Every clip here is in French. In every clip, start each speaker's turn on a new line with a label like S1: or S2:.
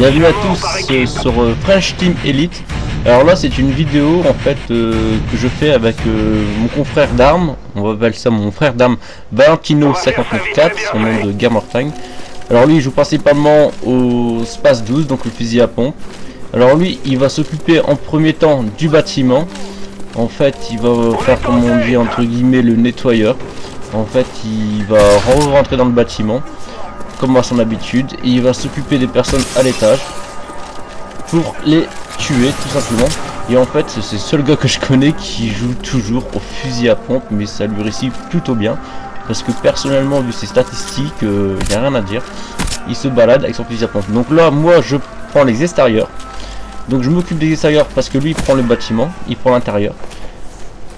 S1: Bienvenue à tous sur French Team Elite. Alors là c'est une vidéo en fait que je fais avec mon confrère d'armes, on va appeler ça mon frère d'armes Valentino594, son nom de Gamertang. Alors lui il joue principalement au Space 12, donc le fusil à pompe. Alors lui il va s'occuper en premier temps du bâtiment. En fait il va faire, comme on dit entre guillemets, le nettoyeur. En fait il va rentrer dans le bâtiment comme à son habitude et il va s'occuper des personnes à l'étage pour les tuer tout simplement. Et en fait c'est le seul gars que je connais qui joue toujours au fusil à pompe, mais ça lui réussit plutôt bien parce que personnellement vu ses statistiques il n'y a rien à dire, il se balade avec son fusil à pompe. Donc là moi je prends les extérieurs, donc je m'occupe des extérieurs parce que lui il prend le bâtiment, il prend l'intérieur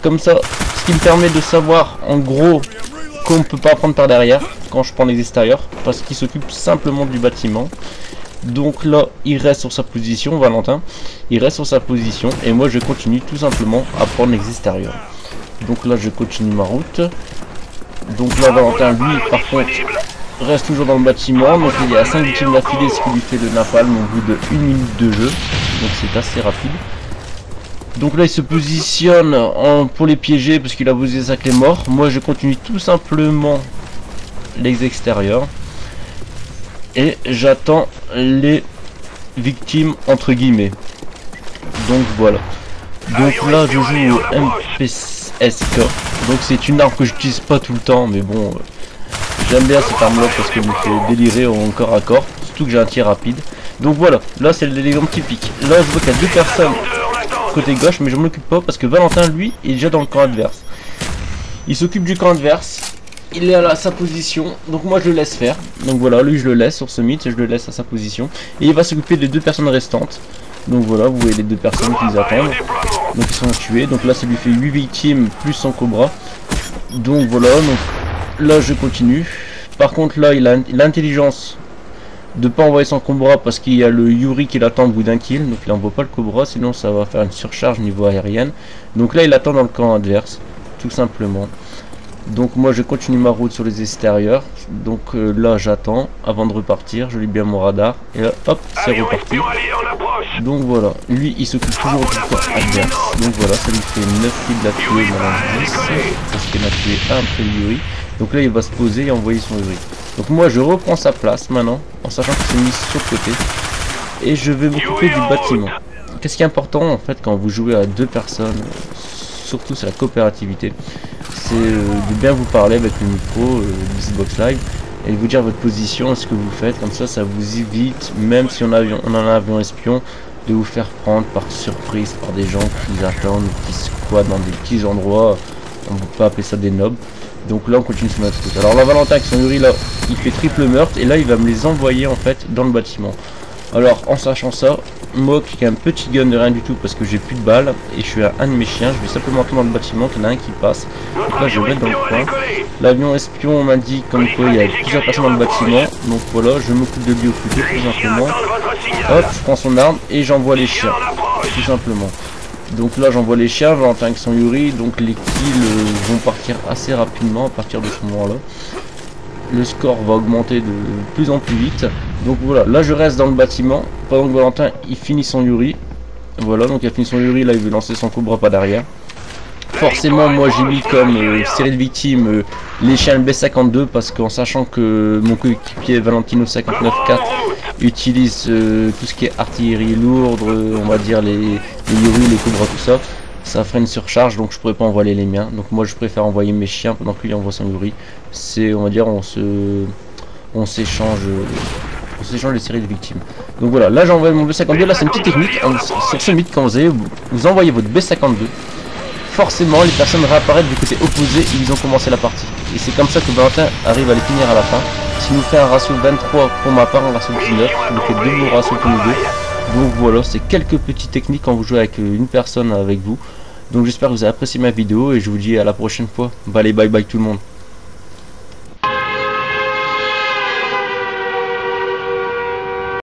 S1: comme ça, ce qui me permet de savoir en gros qu'on ne peut pas prendre par derrière quand je prends les extérieurs parce qu'il s'occupe simplement du bâtiment. Donc là il reste sur sa position, Valentin il reste sur sa position et moi je continue tout simplement à prendre les extérieurs. Donc là je continue ma route. Donc là Valentin lui par contre reste toujours dans le bâtiment, donc il y a 5 victimes d'affilée, ce qui lui fait le napalm au bout de 1 minute de jeu, donc c'est assez rapide. Donc là il se positionne pour les piéger parce qu'il a posé sa clé mort. Moi je continue tout simplement les extérieurs et j'attends les victimes entre guillemets. Donc voilà. Donc là je joue au MPSK. Donc c'est une arme que j'utilise pas tout le temps, mais bon j'aime bien cette arme là parce qu'elle me fait délirer en corps à corps, surtout que j'ai un tir rapide. Donc voilà, là c'est l'exemple typique. Là je vois qu'il y a 2 personnes côté gauche, mais je m'en occupe pas parce que Valentin lui est déjà dans le camp adverse. Il s'occupe du camp adverse, il est à sa position, donc moi je le laisse faire. Donc voilà, lui je le laisse sur ce mythe, je le laisse à sa position et il va s'occuper des 2 personnes restantes. Donc voilà, vous voyez les 2 personnes qui les attendent, donc ils sont tués. Donc là ça lui fait 8 victimes plus son cobra. Donc voilà, donc là je continue. Par contre là il a l'intelligence de pas envoyer son cobra parce qu'il y a le Yuri qui l'attend au bout d'un kill, donc il envoie pas le cobra sinon ça va faire une surcharge niveau aérienne. Donc là il attend dans le camp adverse tout simplement. Donc moi je continue ma route sur les extérieurs. Donc là j'attends avant de repartir, je lis bien mon radar et là hop c'est reparti. Donc voilà, lui il s'occupe toujours du camp adverse. Donc voilà, ça lui fait 9 kills d'affilée, maintenant 10 parce qu'il a tué un après le Yuri. Donc là il va se poser et envoyer son Yuri. Donc moi je reprends sa place maintenant en sachant qu'il s'est mis sur le côté et je vais m'occuper du bâtiment. Qu'est-ce qui est important en fait quand vous jouez à 2 personnes, surtout c'est la coopérativité, c'est de bien vous parler avec le micro Xbox Live et de vous dire votre position et ce que vous faites. Comme ça vous évite, même si on a un avion espion, de vous faire prendre par surprise par des gens qui attendent, qui squattent dans des petits endroits. On ne peut pas appeler ça des nobs. Donc là on continue sur notre route. Alors là Valentin avec son Yuri là il fait triple meurtre et là il va me les envoyer en fait dans le bâtiment. Alors en sachant ça, moi qui ai un petit gun de rien du tout parce que j'ai plus de balles et je suis à un de mes chiens, je vais simplement entrer dans le bâtiment qu'il y en a un qui passe. Donc là je vais mettre dans le coin. L'avion espion m'a dit comme quoi il y a plusieurs personnes dans le bâtiment. Donc voilà, je m'occupe de lui au plus vite tout simplement. Hop, je prends son arme et j'envoie les chiens. Tout simplement. Donc là j'envoie les chiens, Valentin avec son Yuri, donc les kills vont partir assez rapidement à partir de ce moment là. Le score va augmenter de plus en plus vite. Donc voilà, là je reste dans le bâtiment pendant que Valentin il finit son Yuri. Voilà, donc il a fini son Yuri, là il veut lancer son cobra pas derrière. Forcément moi j'ai mis comme série de victimes les chiens B52 parce qu'en sachant que mon coéquipier Valentino594 utilise tout ce qui est artillerie lourde, on va dire les Yuri, les cobras, tout ça, ça ferait une surcharge donc je pourrais pas envoyer les miens. Donc moi je préfère envoyer mes chiens pendant que lui envoie son Yuri. C'est, on va dire, on s'échange les séries de victimes. Donc voilà, là j'envoie mon B52, là c'est une petite technique sur ce mythe. Quand vous envoyez votre B52, forcément les personnes réapparaissent du côté opposé et ils ont commencé la partie. Et c'est comme ça que Valentin arrive à les finir à la fin. Ce qui nous fait un ratio 23 pour ma part, un ratio 19, qui nous fait 2 bons ratios pour nous deux. Donc voilà, c'est quelques petites techniques quand vous jouez avec une personne avec vous. Donc j'espère que vous avez apprécié ma vidéo et je vous dis à la prochaine fois. Allez, bye bye tout le monde.